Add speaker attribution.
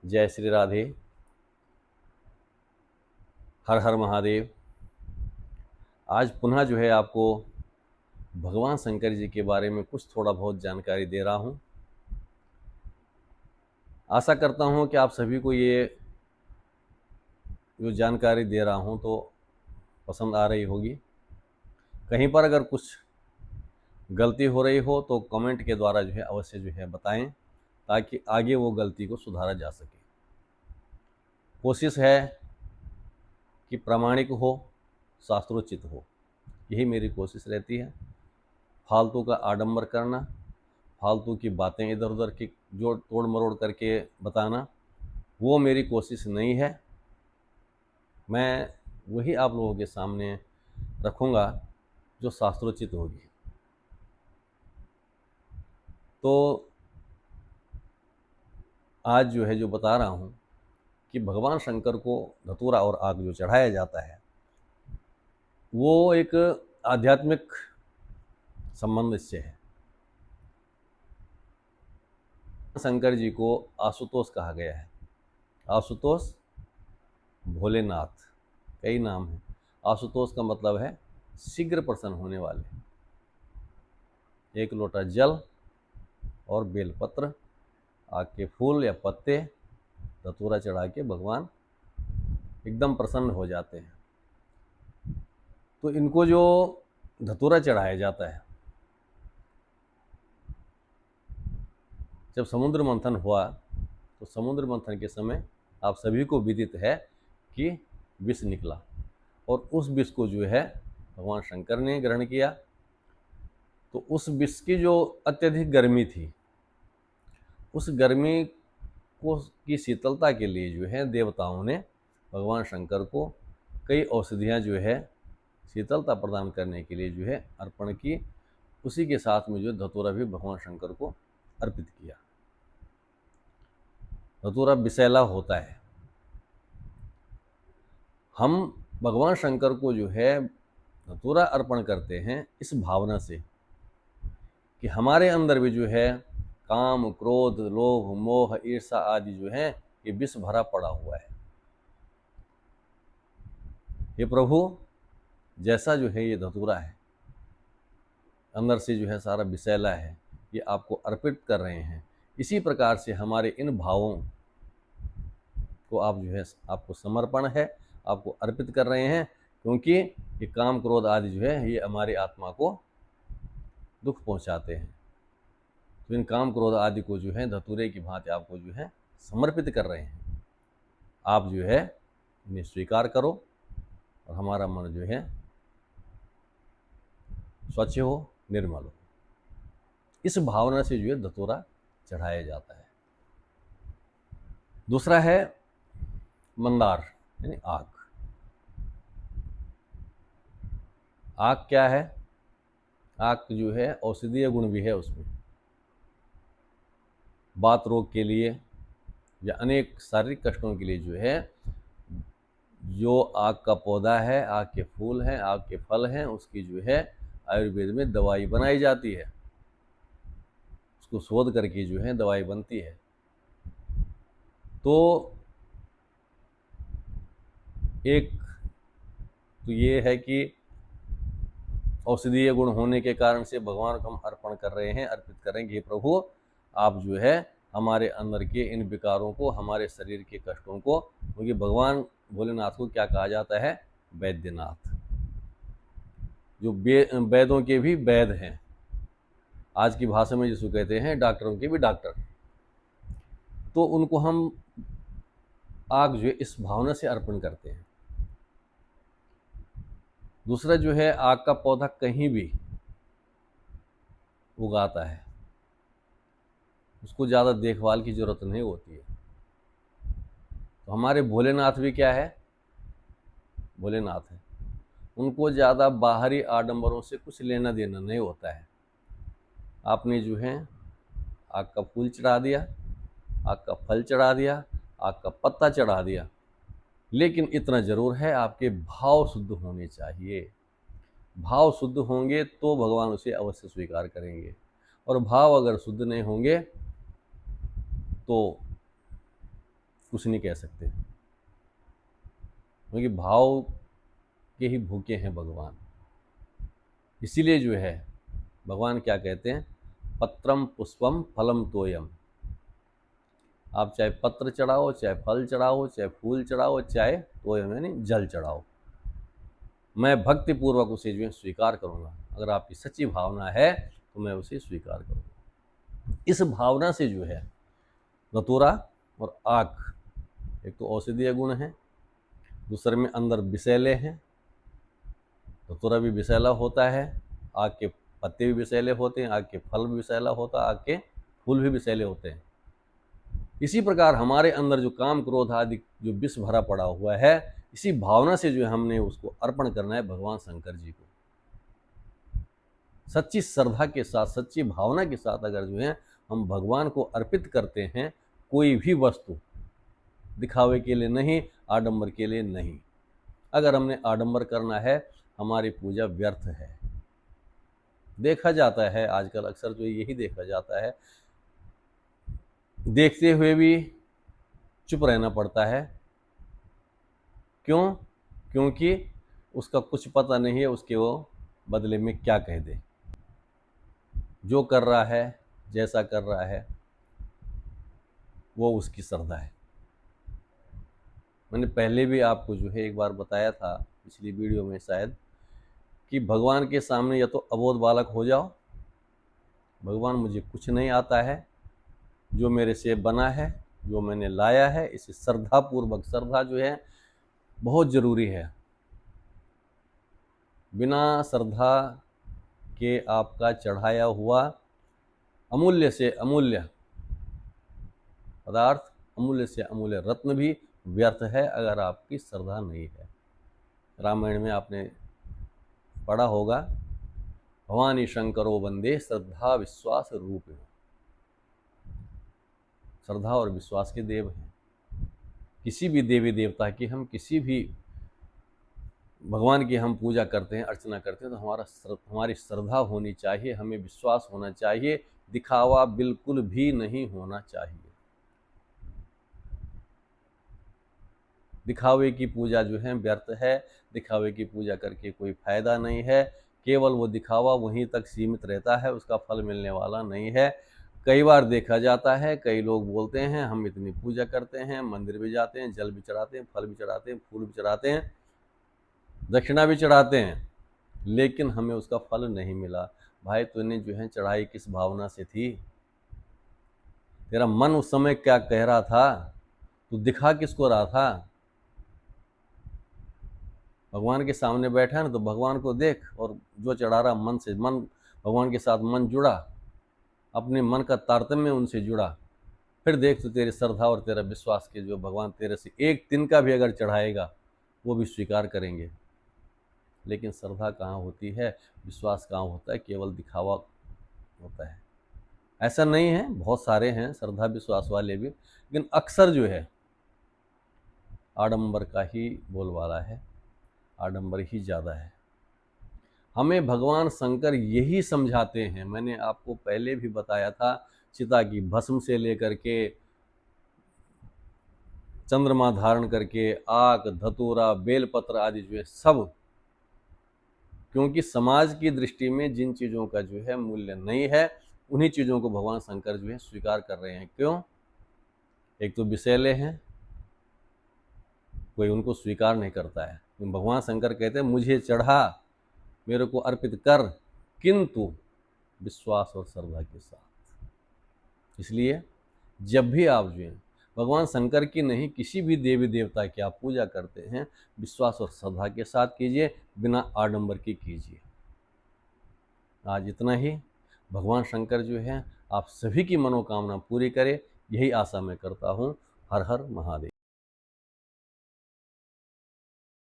Speaker 1: जय श्री राधे। हर हर महादेव। आज पुनः जो है आपको भगवान शंकर जी के बारे में कुछ थोड़ा बहुत जानकारी दे रहा हूँ। आशा करता हूँ कि आप सभी को ये जो जानकारी दे रहा हूँ तो पसंद आ रही होगी। कहीं पर अगर कुछ गलती हो रही हो तो कमेंट के द्वारा जो है अवश्य जो है बताएं, ताकि आगे वो गलती को सुधारा जा सके। कोशिश है कि प्रामाणिक हो, शास्त्रोचित हो, यही मेरी कोशिश रहती है। फालतू का आडंबर करना, फालतू की बातें इधर उधर की जो तोड़ मरोड़ करके बताना, वो मेरी कोशिश नहीं है। मैं वही आप लोगों के सामने रखूँगा जो शास्त्रोचित होगी। तो आज जो है जो बता रहा हूँ कि भगवान शंकर को धतूरा और आग जो चढ़ाया जाता है वो एक आध्यात्मिक संबंध इससे है। शंकर जी को आशुतोष कहा गया है। आशुतोष, भोलेनाथ, कई नाम हैं। आशुतोष का मतलब है शीघ्र प्रसन्न होने वाले। एक लोटा जल और बेलपत्र, आग के फूल या पत्ते, धतूरा चढ़ा के भगवान एकदम प्रसन्न हो जाते हैं। तो इनको जो धतूरा चढ़ाया जाता है, जब समुद्र मंथन हुआ तो समुद्र मंथन के समय आप सभी को विदित है कि विष निकला, और उस विष को जो है भगवान शंकर ने ग्रहण किया। तो उस विष की जो अत्यधिक गर्मी थी, उस गर्मी को की शीतलता के लिए जो है देवताओं ने भगवान शंकर को कई औषधियाँ जो है शीतलता प्रदान करने के लिए जो है अर्पण की। उसी के साथ में जो धतूरा भी भगवान शंकर को अर्पित किया। धतूरा विषैला होता है। हम भगवान शंकर को जो है धतूरा अर्पण करते हैं इस भावना से कि हमारे अंदर भी जो है काम, क्रोध, लोभ, मोह, ईर्ष्या आदि जो है ये विष भरा पड़ा हुआ है। ये प्रभु, जैसा जो है ये धतूरा है, अंदर से जो है सारा विषैला है, ये आपको अर्पित कर रहे हैं। इसी प्रकार से हमारे इन भावों को आप जो है आपको समर्पण है, आपको अर्पित कर रहे हैं, क्योंकि ये काम, क्रोध आदि जो है ये हमारी आत्मा को दुख पहुंचाते हैं। तो इन काम, क्रोध आदि को जो है धतूरे की भांति आपको जो है समर्पित कर रहे हैं। आप जो है इन्हें स्वीकार करो और हमारा मन जो है स्वच्छ हो, निर्मल हो। इस भावना से जो है धतूरा चढ़ाया जाता है। दूसरा है मंदार यानी आग। आग क्या है? आग जो है औषधीय गुण भी है उसमें। बात रोग के लिए या अनेक शारीरिक कष्टों के लिए जो है, जो आग का पौधा है, आग के फूल हैं, आग के फल हैं, उसकी जो है आयुर्वेद में दवाई बनाई जाती है। उसको शोध करके जो है दवाई बनती है। तो एक तो ये है कि औषधीय गुण होने के कारण से भगवान को हम अर्पण कर रहे हैं, अर्पित करेंगे। प्रभु, आप जो है हमारे अंदर के इन विकारों को, हमारे शरीर के कष्टों को, क्योंकि भगवान भोलेनाथ को क्या कहा जाता है? वैद्यनाथ, जो वेदों के भी वैद हैं। आज की भाषा में जिसको कहते हैं डॉक्टरों के भी डॉक्टर। तो उनको हम आग जो है इस भावना से अर्पण करते हैं। दूसरा जो है, आग का पौधा कहीं भी उगाता है, उसको ज़्यादा देखभाल की ज़रूरत नहीं होती है। तो हमारे भोलेनाथ भी क्या है? भोलेनाथ है। उनको ज़्यादा बाहरी आडंबरों से कुछ लेना देना नहीं होता है। आपने जो है आग का फूल चढ़ा दिया, आग का फल चढ़ा दिया, आग का पत्ता चढ़ा दिया, लेकिन इतना ज़रूर है आपके भाव शुद्ध होने चाहिए। भाव शुद्ध होंगे तो भगवान उसे अवश्य स्वीकार करेंगे, और भाव अगर शुद्ध नहीं होंगे तो कुछ नहीं कह सकते, क्योंकि भाव के ही भूखे हैं भगवान। इसीलिए जो है भगवान क्या कहते हैं, पत्रम पुष्पम फलम तोयम। आप चाहे पत्र चढ़ाओ, चाहे फल चढ़ाओ, चाहे फूल चढ़ाओ, चाहे तोयम यानी जल चढ़ाओ, मैं भक्ति पूर्वक उसे जो है स्वीकार करूँगा। अगर आपकी सच्ची भावना है तो मैं उसे स्वीकार करूँगा। इस भावना से जो है धतूरा और आग, एक तो औषधीय गुण है, दूसरे में अंदर विषैले हैं। धतूरा भी विषैला होता है, आग के पत्ते भी विषैले होते हैं, आग के फल भी विषैला होता है, आग के फूल भी विषैले होते हैं। इसी प्रकार हमारे अंदर जो काम क्रोध आदि जो विष भरा पड़ा हुआ है, इसी भावना से जो है हमने उसको अर्पण करना है भगवान शंकर जी को। सच्ची श्रद्धा के साथ, सच्ची भावना के साथ अगर जो है हम भगवान को अर्पित करते हैं कोई भी वस्तु, दिखावे के लिए नहीं, आडंबर के लिए नहीं। अगर हमने आडंबर करना है हमारी पूजा व्यर्थ है। देखा जाता है आजकल अक्सर जो यही देखा जाता है, देखते हुए भी चुप रहना पड़ता है। क्यों? क्योंकि उसका कुछ पता नहीं है उसके वो बदले में क्या कह दे। जो कर रहा है, जैसा कर रहा है, वो उसकी श्रद्धा है। मैंने पहले भी आपको जो है एक बार बताया था पिछली वीडियो में शायद, कि भगवान के सामने या तो अबोध बालक हो जाओ, भगवान मुझे कुछ नहीं आता है, जो मेरे से बना है, जो मैंने लाया है, इसे श्रद्धापूर्वक, श्रद्धा जो है बहुत ज़रूरी है। बिना श्रद्धा के आपका चढ़ाया हुआ अमूल्य से अमूल्य पदार्थ, अमूल्य से अमूल्य रत्न भी व्यर्थ है अगर आपकी श्रद्धा नहीं है। रामायण में आपने पढ़ा होगा, भवानी शंकरो वंदे श्रद्धा विश्वास रूप। श्रद्धा और विश्वास के देव हैं। किसी भी देवी देवता की, हम किसी भी भगवान की हम पूजा करते हैं, अर्चना करते हैं, तो हमारी श्रद्धा होनी चाहिए, हमें विश्वास होना चाहिए, दिखावा बिल्कुल भी नहीं होना चाहिए। दिखावे की पूजा जो है व्यर्थ है, दिखावे की पूजा करके कोई फायदा नहीं है। केवल वो दिखावा वहीं तक सीमित रहता है, उसका फल मिलने वाला नहीं है। कई बार देखा जाता है, कई लोग बोलते हैं हम इतनी पूजा करते हैं, मंदिर भी जाते हैं, जल भी चढ़ाते हैं, फल भी चढ़ाते हैं, फूल भी चढ़ाते हैं, दक्षिणा भी चढ़ाते हैं, लेकिन हमें उसका फल नहीं मिला। भाई तूने जो है चढ़ाई किस भावना से थी? तेरा मन उस समय क्या कह रहा था? तू दिखा किसको रहा था? भगवान के सामने बैठा है ना, तो भगवान को देख, और जो चढ़ा रहा मन से, मन भगवान के साथ मन जुड़ा, अपने मन का तारतम्य उनसे जुड़ा, फिर देख तो तेरी श्रद्धा और तेरा विश्वास के जो भगवान तेरे से एक दिन का भी अगर चढ़ाएगा वो भी स्वीकार करेंगे। लेकिन श्रद्धा कहाँ होती है, विश्वास कहाँ होता है? केवल दिखावा होता है। ऐसा नहीं है, बहुत सारे हैं श्रद्धा विश्वास वाले भी, लेकिन अक्सर जो है आडंबर का ही बोलबाला है, आडंबर ही ज़्यादा है। हमें भगवान शंकर यही समझाते हैं। मैंने आपको पहले भी बताया था, चिता की भस्म से लेकर के चंद्रमा धारण करके आक, धतूरा, बेलपत्र आदि जो है सब, क्योंकि समाज की दृष्टि में जिन चीज़ों का जो है मूल्य नहीं है, उन्हीं चीज़ों को भगवान शंकर जो है स्वीकार कर रहे हैं। क्यों? एक तो विषैले हैं, कोई उनको स्वीकार नहीं करता है। भगवान शंकर कहते हैं मुझे चढ़ा, मेरे को अर्पित कर, किंतु विश्वास और श्रद्धा के साथ। इसलिए जब भी आप जो है भगवान शंकर की नहीं, किसी भी देवी देवता की आप पूजा करते हैं, विश्वास और श्रद्धा के साथ कीजिए, बिना आडंबर की कीजिए। आज इतना ही। भगवान शंकर जो है आप सभी की मनोकामना पूरी करे, यही आशा मैं करता हूँ। हर हर महादेव।